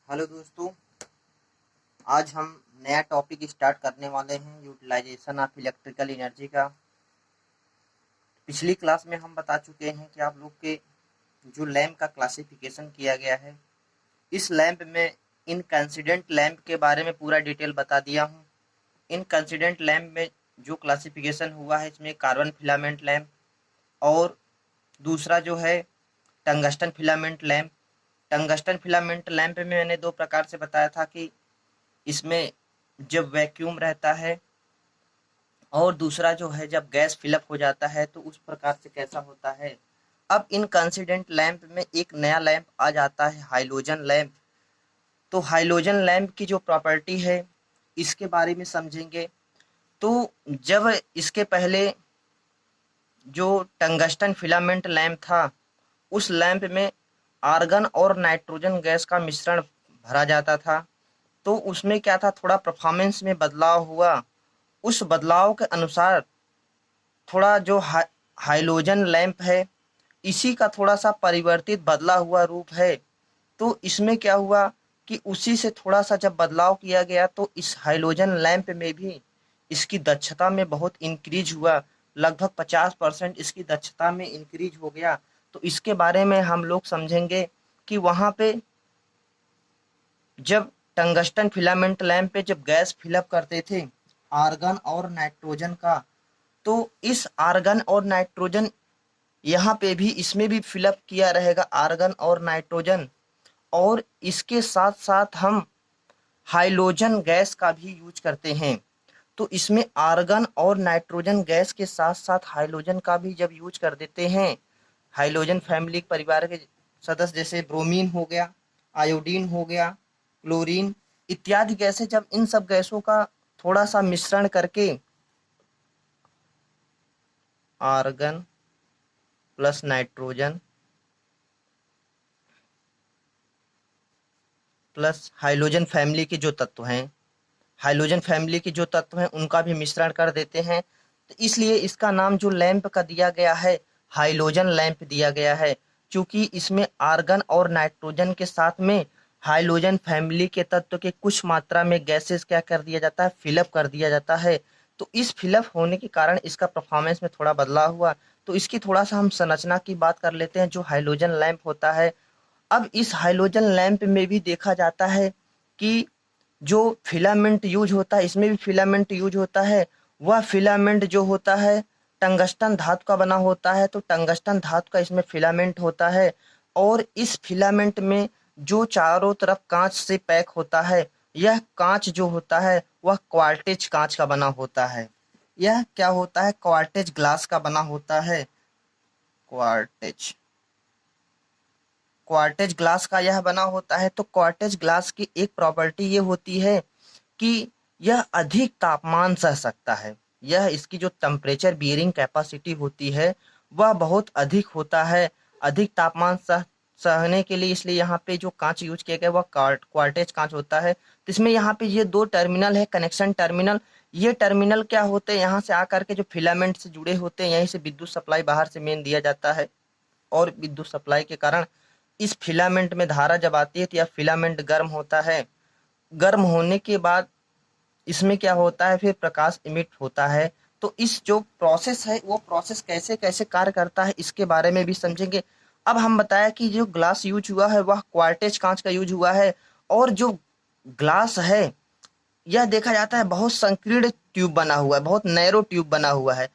Hello दोस्तों। आज हम नया टॉपिक स्टार्ट करने वाले हैं यूटिलाइजेशन ऑफ इलेक्ट्रिकल एनर्जी का। पिछली क्लास में हम बता चुके हैं कि आप लोग के जो लैंप का क्लासिफिकेशन किया गया है, इस लैंप में इनकैंसिडेंट लैंप के बारे में पूरा डिटेल बता दिया हूँ। इनकैंसिडेंट लैंप में जो क्लासिफिकेशन हुआ है, इसमें कार्बन फिलामेंट लैंप और दूसरा जो है tungsten filament lamp. Tungsten filament lamp में मैंने दो प्रकार से बताया था कि इसमें जब वैक्यूम रहता है और दूसरा जो है जब गैस फिलअप हो जाता है तो उस प्रकार से कैसा होता है। अब इनकंसिडेंट लैंप में एक नया लैंप आ जाता है, हाइलोजन लैंप। तो हाइलोजन लैंप की जो प्रॉपर्टी है इसके बारे में समझेंगे। तो जब इसके पहले जो टंगस्टन फिलामेंट लैंप था, उस लैंप में आर्गन और नाइट्रोजन गैस का मिश्रण भरा जाता था। तो उसमें क्या था, थोड़ा परफॉर्मेंस में बदलाव हुआ। उस बदलाव के अनुसार थोड़ा जो हाइलोजन लैंप है, इसी का थोड़ा सा परिवर्तित बदला हुआ रूप है। तो इसमें क्या हुआ कि उसी से थोड़ा सा जब बदलाव किया गया तो इस हाइलोजन लैंप में भी इसकी दक्षता में बहुत इंक्रीज हुआ। लगभग 50% इसकी दक्षता में इंक्रीज हो गया। तो इसके बारे में हम लोग समझेंगे कि वहाँ पे जब टंगस्टन फिलामेंट लैंप पे जब गैस फिलअप करते थे आर्गन और नाइट्रोजन का, तो इस आर्गन और नाइट्रोजन यहाँ पे भी इसमें भी फिलअप किया रहेगा आर्गन और नाइट्रोजन। और इसके साथ साथ हम हाइलोजन गैस का भी यूज करते हैं। तो इसमें आर्गन और नाइट्रोजन गैस के साथ साथ हाइलोजन का भी जब यूज कर देते हैं, हाइलोजन फैमिली परिवार के सदस्य जैसे ब्रोमीन हो गया, आयोडीन हो गया, क्लोरीन इत्यादि गैसें, जब इन सब गैसों का थोड़ा सा मिश्रण करके argon plus nitrogen plus halogen family के जो तत्व हैं, हाइलोजन फैमिली के जो तत्व हैं उनका भी मिश्रण कर देते हैं। तो इसलिए इसका नाम जो लैंप का दिया गया है, हाइलोजन लैंप दिया गया है। क्योंकि इसमें आर्गन और नाइट्रोजन के साथ में हाइलोजन फैमिली के तत्व के कुछ मात्रा में गैसेस क्या कर दिया जाता है, फिलअप कर दिया जाता है। तो इस फिलअप होने के कारण इसका परफॉर्मेंस में थोड़ा बदलाव हुआ। तो इसकी थोड़ा सा हम संरचना की बात कर लेते हैं। जो हाइलोजन लैंप होता है, अब इस हाइलोजन लैंप में भी देखा जाता है कि जो फिलामेंट यूज होता है, इसमें भी फिलामेंट यूज होता है। वह फिलामेंट जो होता है टंगस्टन धातु का बना होता है। तो टंगस्टन धातु का इसमें फिलामेंट होता है। और इस फिलामेंट में जो चारों तरफ कांच से पैक होता है, यह कांच जो होता है वह क्वार्टेज कांच का बना होता है। यह क्या होता है, क्वार्टेज ग्लास का बना होता है। क्वार्टेज क्वार्टेज ग्लास का यह बना होता है। तो क्वार्टेज ग्लास की एक प्रॉपर्टी ये होती है कि यह अधिक तापमान सह सकता है। यह इसकी जो टेम्परेचर बियरिंग कैपेसिटी होती है वह बहुत अधिक होता है, अधिक तापमान सहने के लिए। इसलिए यहाँ पे जो कांच यूज किया गया वह क्वार्टेज कांच होता है। तो इसमें यहाँ पे ये दो टर्मिनल है, कनेक्शन टर्मिनल। ये टर्मिनल क्या होते हैं, यहाँ से आकर के जो फिलामेंट से जुड़े होते हैं, यहीं से विद्युत सप्लाई बाहर से मेन दिया जाता है। और विद्युत सप्लाई के कारण इस फिलामेंट में धारा जब आती है तो यह फिलामेंट गर्म होता है। गर्म होने के बाद इसमें क्या होता है, फिर प्रकाश इमिट होता है। तो इस जो प्रोसेस है वो प्रोसेस कैसे कैसे कार्य करता है इसके बारे में भी समझेंगे। अब हम बताया कि जो ग्लास यूज हुआ है वह क्वार्टेज कांच का यूज हुआ है। और जो ग्लास है यह देखा जाता है बहुत संकीर्ण ट्यूब बना हुआ है, बहुत नैरो ट्यूब बना हुआ है।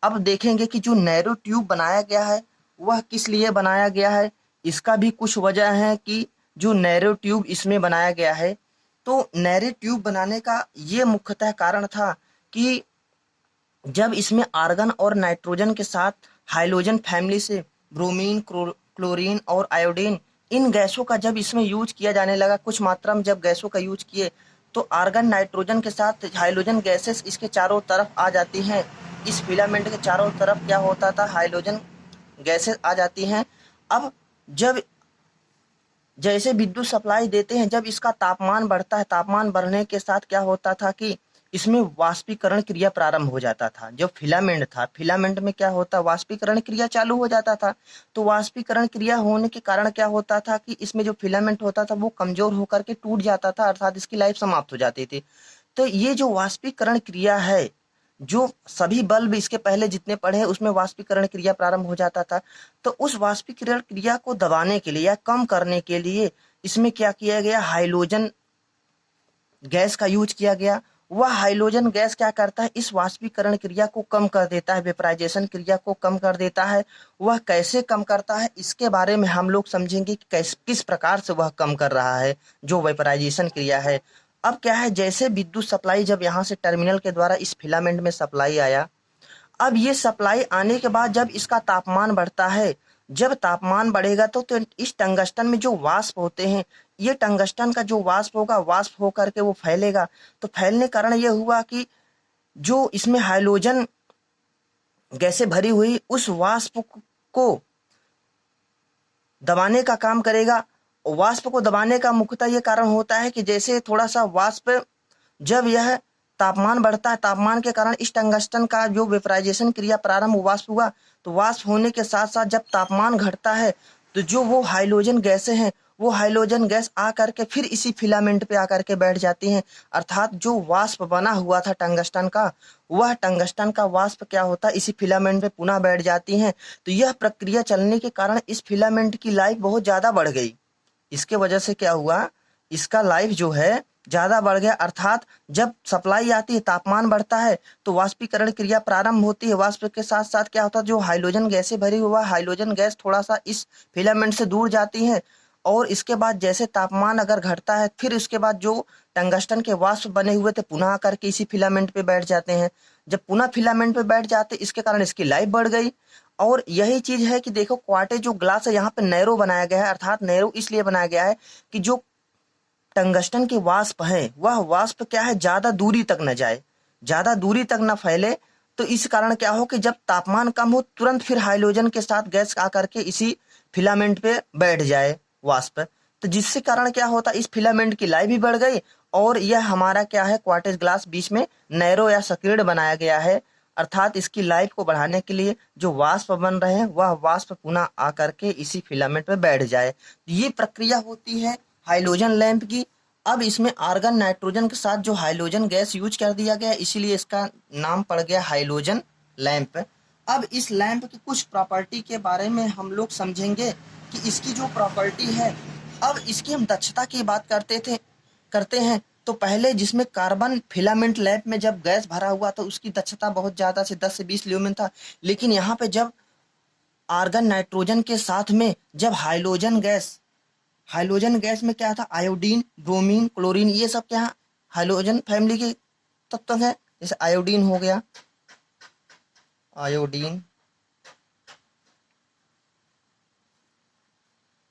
अब देखेंगे कि जो नैरो ट्यूब बनाया गया है वह किस लिए बनाया गया है। इसका भी कुछ वजह है कि जो नैरो ट्यूब इसमें बनाया गया है, तो नैरो ट्यूब बनाने का ये मुख्यतः कारण था कि जब इसमें आर्गन और नाइट्रोजन के साथ हाइलोजन फैमिली से ब्रोमीन, क्लोरीन और आयोडीन, इन गैसों का जब इसमें यूज किया जाने लगा, कुछ मात्रा में जब गैसों का यूज किए, तो आर्गन नाइट्रोजन के साथ हाइलोजन गैसेस इसके चारों तरफ आ जाती हैं। इस फिलामेंट के चारों तरफ क्या होता था, हाइलोजन गैसेस आ जाती हैं। अब जब जैसे विद्युत सप्लाई देते हैं, जब इसका तापमान बढ़ता है, तापमान बढ़ने के साथ क्या होता था कि इसमें वाष्पीकरण क्रिया प्रारंभ हो जाता था। जो फिलामेंट था, फिलामेंट में क्या होता, वाष्पीकरण क्रिया चालू हो जाता था। तो वाष्पीकरण क्रिया होने के कारण क्या होता था कि इसमें जो फिलामेंट होता था वो कमजोर होकर के टूट जाता था, अर्थात इसकी लाइफ समाप्त हो जाती थी। तो ये जो वाष्पीकरण क्रिया है, जो सभी बल्ब इसके पहले जितने पढ़े हैं उसमें वाष्पीकरण क्रिया प्रारंभ हो जाता था। तो उस वाष्पीकरण क्रिया को दबाने के लिए या कम करने के लिए इसमें क्या किया गया, हाइड्रोजन गैस का यूज किया गया। वह हाइड्रोजन गैस क्या करता है, इस वाष्पीकरण क्रिया को कम कर देता है, वेपराइजेशन क्रिया को कम कर देता है। वह कैसे कम करता है इसके बारे में हम लोग समझेंगे कि किस प्रकार से वह कम कर रहा है जो वेपराइजेशन क्रिया है। अब क्या है, जैसे विद्युत सप्लाई जब यहाँ से टर्मिनल के द्वारा इस फिलामेंट में सप्लाई आया, अब ये सप्लाई आने के बाद जब इसका तापमान बढ़ता है, जब तापमान बढ़ेगा तो इस टंगस्टन में जो वाष्प होते हैं, ये टंगस्टन का जो वाष्प होगा, वाष्प होकर के वो फैलेगा। तो फैलने कारण ये हुआ कि जो इसमें हाइड्रोजन गैसें भरी हुई उस वाष्प को दबाने का काम करेगा। वाष्प को दबाने का मुख्यतः ये कारण होता है कि जैसे थोड़ा सा वाष्प, जब यह तापमान बढ़ता है, तापमान के कारण इस टंगस्टन का जो वेपराइजेशन क्रिया प्रारंभ वाष्प हुआ, तो वाष्प होने के साथ साथ जब तापमान घटता है तो जो वो हाइड्रोजन गैसें हैं, वो हाइड्रोजन गैस आकर के फिर इसी फिलामेंट पे आकर के बैठ जाती हैं। अर्थात जो वाष्प बना हुआ था टंगस्टन का, वह टंगस्टन का वाष्प क्या होता है, इसी फिलामेंट पे पुनः बैठ जाती हैं। तो यह प्रक्रिया चलने के कारण इस फिलामेंट की लाइफ बहुत ज़्यादा बढ़ गई। इसके वजह से क्या हुआ, इसका लाइफ जो है ज़्यादा बढ़ गया। अर्थात जब सप्लाई आती है, तापमान बढ़ता है, तो वाष्पीकरण क्रिया प्रारंभ होती है। वाष्प के साथ साथ क्या होता है, जो हाइड्रोजन गैसें भरी हुआ हाइड्रोजन गैस थोड़ा सा इस फिलामेंट से दूर जाती हैं। और इसके बाद जैसे तापमान अगर घटता है, फिर उसके बाद जो टंगस्टन के वाष्प बने हुए थे पुनः आकर के इसी फिलामेंट पे बैठ जाते हैं। जब पुनः फिलामेंट पे बैठ जाते, इसके कारण इसकी लाइफ बढ़ गई। और यही चीज है कि देखो, क्वार्टे जो ग्लास है यहाँ पे नैरो बनाया गया है, अर्थात नैरो इसलिए बनाया गया है कि जो टंगस्टन के वाष्प है, वह वाष्प क्या है, ज्यादा दूरी तक न जाए, ज्यादा दूरी तक न फैले। तो इस कारण क्या हो कि जब तापमान कम हो, तुरंत फिर हाइड्रोजन के साथ गैस आकर के इसी फिलामेंट पे बैठ जाए वाष्प। तो जिससे कारण क्या होता, इस फिलामेंट की लाइफ भी बढ़ गई। और यह हमारा क्या है, क्वार्टेज ग्लास बीच में नैरो या संकीर्ण बनाया गया है। अर्थात इसकी लाइफ को बढ़ाने के लिए जो वाष्प बन रहे हैं, वह वाष्प पुनः आकर के इसी फिलामेंट में बैठ जाए। ये प्रक्रिया होती है हाइड्रोजन लैंप की। अब इसमें आर्गन नाइट्रोजन के साथ जो हाइड्रोजन गैस यूज कर दिया गया, इसीलिए इसका नाम पड़ गया हाइड्रोजन लैंप। अब इस लैंप की कुछ प्रॉपर्टी के बारे में हम लोग समझेंगे कि इसकी जो प्रॉपर्टी है। अब इसकी हम दक्षता की बात करते हैं तो पहले जिसमें कार्बन फिलामेंट लैंप में जब गैस भरा हुआ तो उसकी दक्षता बहुत ज़्यादा से 10 से 20 ल्यूमेन था। लेकिन यहाँ पे जब आर्गन नाइट्रोजन के साथ में जब हाइड्रोजन गैस में क्या था, आयोडीन, ब्रोमीन, क्लोरीन, ये सब क्या है, हाइड्रोजन फैमिली के तत्व है। जैसे आयोडीन हो गया, आयोडीन,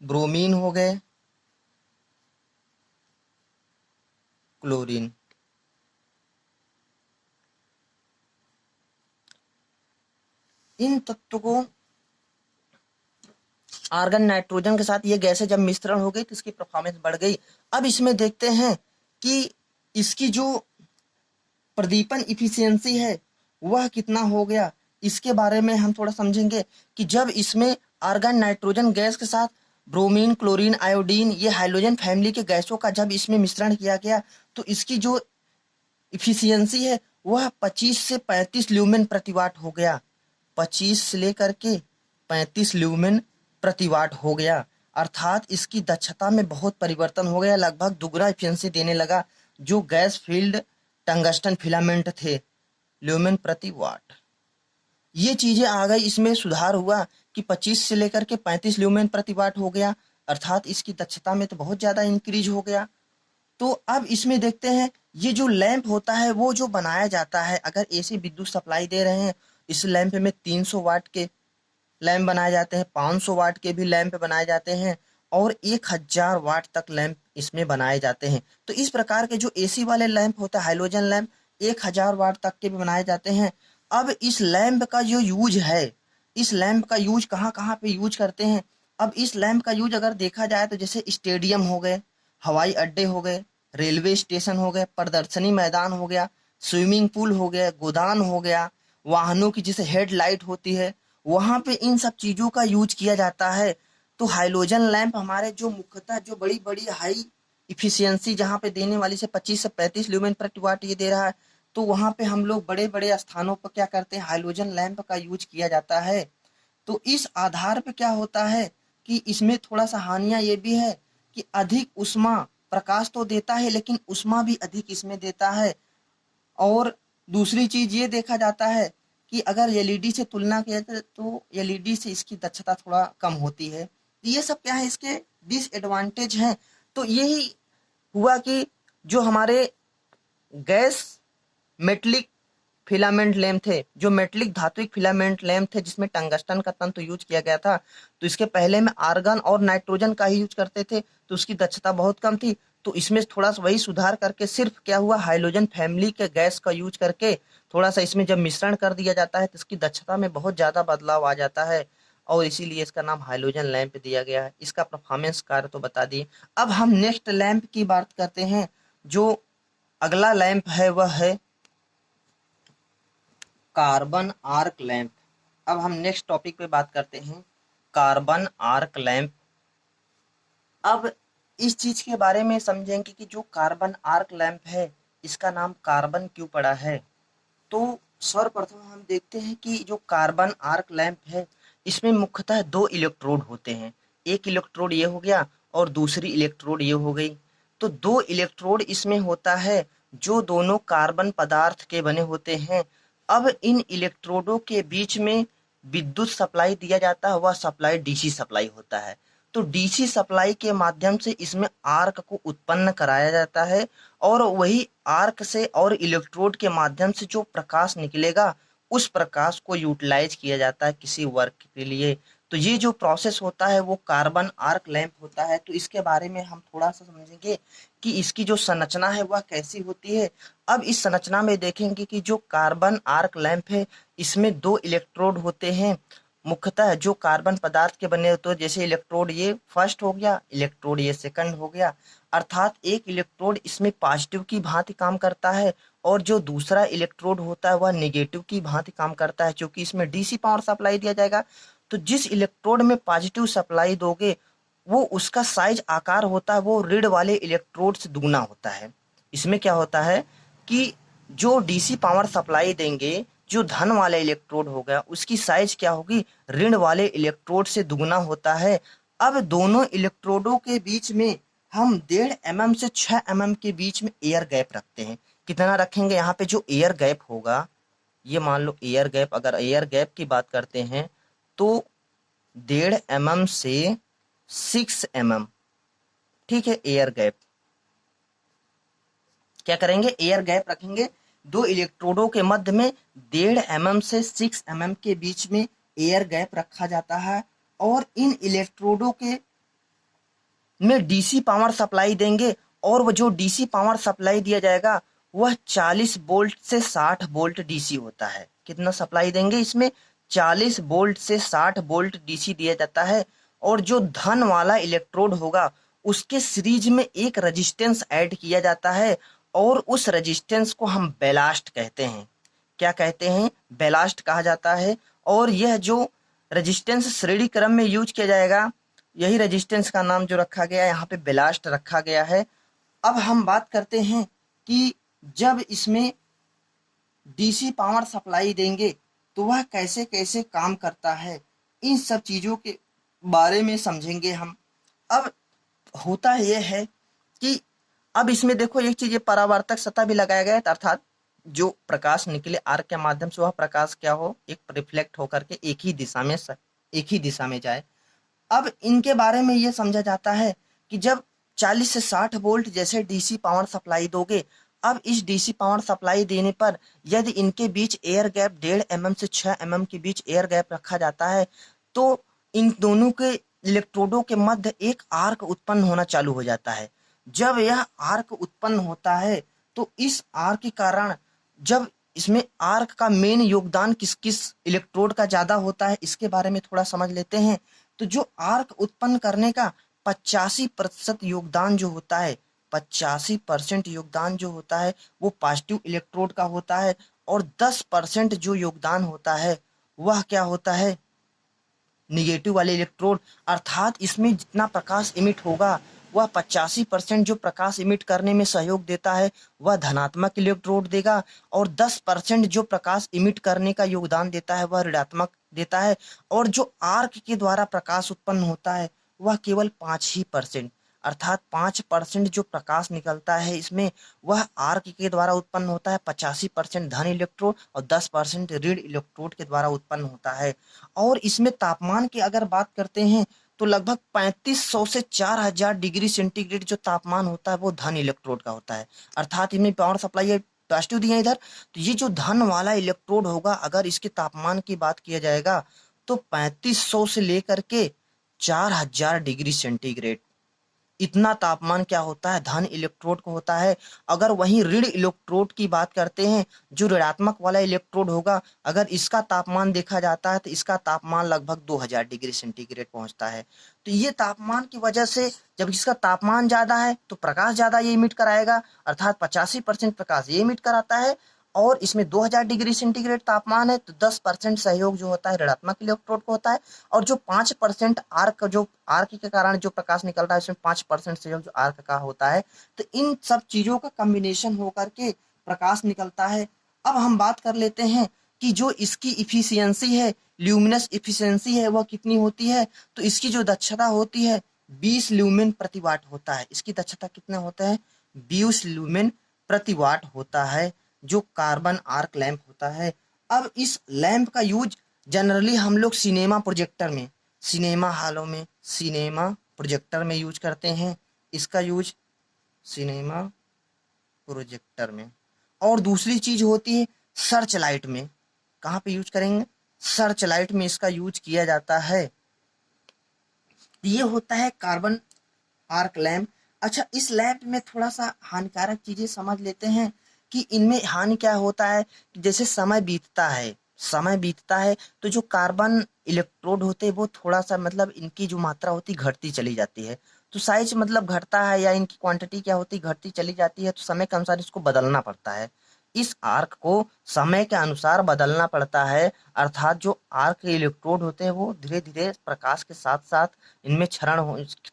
ब्रोमीन हो गए, क्लोरीन। इन तत्वों को आर्गन नाइट्रोजन के साथ ये गैसें जब मिश्रण हो गई तो इसकी परफॉर्मेंस बढ़ गई। अब इसमें देखते हैं कि इसकी जो प्रदीपन इफिशियंसी है वह कितना हो गया। इसके बारे में हम थोड़ा समझेंगे कि जब इसमें आर्गन नाइट्रोजन गैस के साथ ब्रोमीन, क्लोरीन, आयोडीन, ये हाइड्रोजन फैमिली के गैसों का जब इसमें मिश्रण किया गया तो इसकी जो इफिशियंसी है वह 25 से 35 ल्यूमेन प्रति वाट हो गया। 25 से लेकर के 35 ल्यूमेन प्रति वाट हो गया। अर्थात इसकी दक्षता में बहुत परिवर्तन हो गया, लगभग दुगना इफिशियंसी देने लगा जो गैस फील्ड टंगस्टन फिलामेंट थे, ल्यूमेन प्रति वाट। ये चीजें आ गई, इसमें सुधार हुआ कि 25 से लेकर के 35 ल्यूमेन प्रति वाट हो गया। अर्थात इसकी दक्षता में तो बहुत ज्यादा इंक्रीज हो गया। तो अब इसमें देखते हैं ये जो लैंप होता है वो जो बनाया जाता है, अगर एसी विद्युत सप्लाई दे रहे हैं, इस लैंप में 300 वाट के लैंप बनाए जाते हैं, 500 वाट के भी लैंप बनाए जाते हैं और 1000 वाट तक लैंप इसमें बनाए जाते हैं। तो इस प्रकार के जो एसी वाले लैंप होता है, हाइड्रोजन लैंप, 1000 वाट तक के भी बनाए जाते हैं। अब इस लैंप का जो यूज है, इस लैंप का यूज कहाँ कहाँ पे यूज करते हैं। अब इस लैंप का यूज अगर देखा जाए तो जैसे स्टेडियम हो गए, हवाई अड्डे हो गए, रेलवे स्टेशन हो गए, प्रदर्शनी मैदान हो गया, स्विमिंग पूल हो गया, गोदान हो गया, वाहनों की जैसे हेडलाइट होती है, वहां पे इन सब चीजों का यूज किया जाता है। तो हाइलोजन लैंप हमारे जो मुख्यतः जो बड़ी बड़ी हाई इफिशियंसी जहाँ पे देने वाली से 25 से 35 ल्यूमेन प्रति वाट ये दे रहा है, तो वहां पे हम लोग बड़े बड़े स्थानों पर क्या करते हैं, हाइलोजन लैंप का यूज किया जाता है। तो इस आधार पे क्या होता है कि इसमें थोड़ा सा हानियां ये भी है कि अधिक उष्मा, प्रकाश तो देता है लेकिन उष्मा भी अधिक इसमें देता है। और दूसरी चीज ये देखा जाता है कि अगर एलईडी से तुलना किया जाए तो एलईडी से इसकी दक्षता थोड़ा कम होती है। तो ये सब क्या है, इसके डिसएडवांटेज हैं। तो यही हुआ कि जो हमारे गैस मेटलिक फिलामेंट लैंप थे, जो मेटलिक धात्विक फिलामेंट लैंप थे जिसमें टंगस्टन का तंतु यूज किया गया था, तो इसके पहले में आर्गन और नाइट्रोजन का ही यूज करते थे, तो उसकी दक्षता बहुत कम थी। तो इसमें थोड़ा सा वही सुधार करके सिर्फ क्या हुआ, हाइड्रोजन फैमिली के गैस का यूज करके थोड़ा सा इसमें जब मिश्रण कर दिया जाता है तो इसकी दक्षता में बहुत ज्यादा बदलाव आ जाता है, और इसीलिए इसका नाम हाइड्रोजन लैंप दिया गया है। इसका परफॉर्मेंस कार्य तो बता दिए। अब हम नेक्स्ट लैंप की बात करते हैं। जो अगला लैंप है वह है कार्बन आर्क लैंप। अब हम नेक्स्ट टॉपिक पे बात करते हैं, कार्बन आर्क लैंप। अब इस चीज के बारे में समझेंगे कि जो कार्बन आर्क लैंप है इसका नाम कार्बन क्यों पड़ा है। तो सर्वप्रथम हम देखते हैं कि जो कार्बन आर्क लैंप है इसमें मुख्यतः दो इलेक्ट्रोड होते हैं। एक इलेक्ट्रोड ये हो गया और दूसरी इलेक्ट्रोड ये हो गई। तो दो इलेक्ट्रोड इसमें होता है जो दोनों कार्बन पदार्थ के बने होते हैं। अब इन इलेक्ट्रोडों के बीच में विद्युत सप्लाई दिया जाता है, वह सप्लाई डीसी सप्लाई होता है। तो डीसी सप्लाई के माध्यम से इसमें आर्क को उत्पन्न कराया जाता है, और वही आर्क से और इलेक्ट्रोड के माध्यम से जो प्रकाश निकलेगा उस प्रकाश को यूटिलाइज किया जाता है किसी वर्क के लिए। तो ये जो प्रोसेस होता है वो कार्बन आर्क लैंप होता है। तो इसके बारे में हम थोड़ा सा समझेंगे कि इसकी जो संरचना है वह कैसी होती है। अब इस संरचना में देखेंगे कि जो कार्बन आर्क लैंप है इसमें दो इलेक्ट्रोड होते हैं। मुख्यतः जो कार्बन पदार्थ के बने होते हैं, जैसे इलेक्ट्रोड ये फर्स्ट हो गया, इलेक्ट्रोड ये सेकंड हो गया। अर्थात एक इलेक्ट्रोड इसमें पॉजिटिव की भांति काम करता है और जो दूसरा इलेक्ट्रोड होता है वह नेगेटिव की भांति काम करता है, क्योंकि इसमें डीसी पावर सप्लाई दिया जाएगा। तो जिस इलेक्ट्रोड में पॉजिटिव सप्लाई दोगे वो उसका साइज आकार होता है वो ऋण वाले इलेक्ट्रोड से दुगना होता है। इसमें क्या होता है कि जो डीसी पावर सप्लाई देंगे, जो धन वाला इलेक्ट्रोड होगा उसकी साइज क्या होगी, ऋण वाले इलेक्ट्रोड से दुगना होता है। अब दोनों इलेक्ट्रोडों के बीच में हम 1.5 mm से 6 mm के बीच में एयर गैप रखते हैं। कितना रखेंगे, यहाँ पे जो एयर गैप होगा, ये मान लो एयर गैप, अगर एयर गैप की बात करते हैं तो 1.5 mm से 6 mm, ठीक है। एयर गैप क्या करेंगे, एयर गैप रखेंगे दो इलेक्ट्रोडों के मध्य में 1.5 mm से 6 mm के बीच में एयर गैप रखा जाता है, और इन इलेक्ट्रोडों के में डीसी पावर सप्लाई देंगे, और वो जो डीसी पावर सप्लाई दिया जाएगा वह 40 वोल्ट से 60 वोल्ट डीसी होता है। कितना सप्लाई देंगे इसमें, 40 वोल्ट से 60 वोल्ट डीसी दिया जाता है। और जो धन वाला इलेक्ट्रोड होगा उसके सीरीज में एक रेजिस्टेंस ऐड किया जाता है, और उस रेजिस्टेंस को हम बेलास्ट कहते हैं। क्या कहते हैं, बेलास्ट कहा जाता है। और यह जो रेजिस्टेंस श्रेणी क्रम में यूज किया जाएगा, यही रेजिस्टेंस का नाम जो रखा गया है यहाँ पे बेलास्ट रखा गया है। अब हम बात करते हैं कि जब इसमें डीसी पावर सप्लाई देंगे तो वह कैसे कैसे काम करता है, इन सब चीजों के बारे में समझेंगे हम। अब होता यह है कि अब इसमें देखो एक चीज, ये परावर्तक सतह भी लगाया गया है, अर्थात जो प्रकाश निकले आर्क के माध्यम से वह प्रकाश क्या हो, एक रिफ्लेक्ट होकर के एक ही दिशा में जाए। अब इनके बारे में ये समझा जाता है कि जब 40 से 60 वोल्ट जैसे डीसी पावर सप्लाई दोगे, अब इस डीसी पावर सप्लाई देने पर यदि इनके बीच एयर गैप 1.5 mm से 6 mm के बीच एयर गैप रखा जाता है तो इन दोनों के इलेक्ट्रोडों के मध्य एक आर्क उत्पन्न होना चालू हो जाता है। जब यह आर्क उत्पन्न होता है तो इस आर्क के कारण, जब इसमें आर्क का मेन योगदान किस किस इलेक्ट्रोड का ज्यादा होता है इसके बारे में थोड़ा समझ लेते हैं। तो जो आर्क उत्पन्न करने का 85% योगदान जो होता है 85% योगदान जो होता है वो पॉजिटिव इलेक्ट्रोड का होता है और 10% जो योगदान होता है वह क्या होता है, निगेटिव वाले इलेक्ट्रोड। अर्थात इसमें जितना प्रकाश इमिट होगा वह 85% जो प्रकाश इमिट करने में सहयोग देता है वह धनात्मक इलेक्ट्रोड देगा और 10% जो प्रकाश इमिट करने का योगदान देता है वह ऋणात्मक देता है और जो आर्क के द्वारा प्रकाश उत्पन्न होता है वह केवल 5% अर्थात 5% जो प्रकाश निकलता है इसमें वह आर्क के द्वारा उत्पन्न होता है, 85% धन इलेक्ट्रोड और 10% ऋण इलेक्ट्रोड के द्वारा उत्पन्न होता है। और इसमें तापमान की अगर बात करते हैं तो लगभग 3500 से 4000 डिग्री सेंटीग्रेड जो तापमान होता है वो धन इलेक्ट्रोड का होता है। अर्थात इनमें पावर सप्लाई पॉजिटिव दिया इधर, तो ये जो धन वाला इलेक्ट्रोड होगा अगर इसके तापमान की बात किया जाएगा तो 3500 से लेकर के 4000 डिग्री सेंटीग्रेड इतना तापमान क्या होता है, धन इलेक्ट्रोड को होता है। अगर वहीं ऋण इलेक्ट्रोड की बात करते हैं, जो ऋणात्मक वाला इलेक्ट्रोड होगा अगर इसका तापमान देखा जाता है तो इसका तापमान लगभग 2000 डिग्री सेंटीग्रेड पहुंचता है। तो ये तापमान की वजह से जब इसका तापमान ज्यादा है तो प्रकाश ज्यादा ये इमिट कराएगा, अर्थात 85% प्रकाश ये इमिट कराता है और इसमें 2000 डिग्री सेंटीग्रेड तापमान है तो 10% सहयोग जो होता है ऋणात्मक इलेक्ट्रोड को होता है और जो 5% आर्क के कारण जो प्रकाश निकलता है इसमें 5% सहयोग जो आर्क का होता है। तो इन सब चीजों का कॉम्बिनेशन होकर के प्रकाश निकलता है। अब हम बात कर लेते हैं कि जो इसकी इफिशियंसी है, ल्यूमिनस इफिशियंसी है वह कितनी होती है। तो इसकी जो दक्षता होती है 20 ल्यूमेन प्रति वाट होता है। इसकी दक्षता कितना होता है, 20 ल्यूमेन प्रति वाट होता है जो कार्बन आर्क लैंप होता है। अब इस लैंप का यूज जनरली हम लोग सिनेमा प्रोजेक्टर में, सिनेमा हॉलों में, सिनेमा प्रोजेक्टर में यूज करते हैं। इसका यूज सिनेमा प्रोजेक्टर में। और दूसरी चीज होती है सर्च लाइट में। कहाँ पे यूज करेंगे, सर्च लाइट में इसका यूज किया जाता है। ये होता है कार्बन आर्क लैंप। अच्छा, इस लैंप में थोड़ा सा हानिकारक चीजें समझ लेते हैं कि इनमें हानि क्या होता है। जैसे समय बीतता है तो जो कार्बन इलेक्ट्रोड होते हैं वो थोड़ा सा मतलब इनकी जो मात्रा होती है घटती चली जाती है। तो साइज मतलब घटता है या इनकी क्वांटिटी क्या होती है घटती चली जाती है, तो समय के अनुसार इसको बदलना पड़ता है। इस आर्क को समय के अनुसार बदलना पड़ता है, अर्थात जो आर्क के इलेक्ट्रोड होते हैं वो धीरे धीरे प्रकाश के साथ साथ इनमें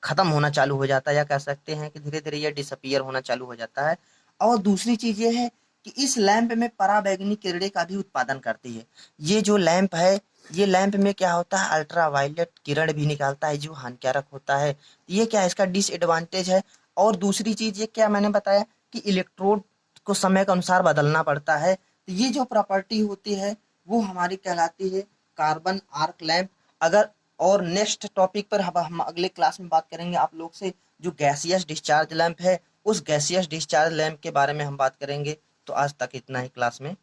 खत्म होना चालू हो जाता है, या कह सकते हैं कि धीरे धीरे ये डिसअपियर होना चालू हो जाता है। और दूसरी चीज ये है कि इस लैंप में पराबैंगनी किरणें का भी उत्पादन करती है। ये जो लैंप है, ये लैंप में क्या होता है अल्ट्रावायलेट किरण भी निकालता है जो हानिकारक होता है। ये क्या है, इसका डिसएडवांटेज है। और दूसरी चीज ये क्या मैंने बताया कि इलेक्ट्रोड को समय के अनुसार बदलना पड़ता है। तो ये जो प्रॉपर्टी होती है वो हमारी कहलाती है कार्बन आर्क लैंप। अगर और नेक्स्ट टॉपिक पर हम अगले क्लास में बात करेंगे आप लोग से, जो गैसियस डिस्चार्ज लैंप है उस गैसियस डिस्चार्ज लैंप के बारे में हम बात करेंगे। तो आज तक इतना ही क्लास में।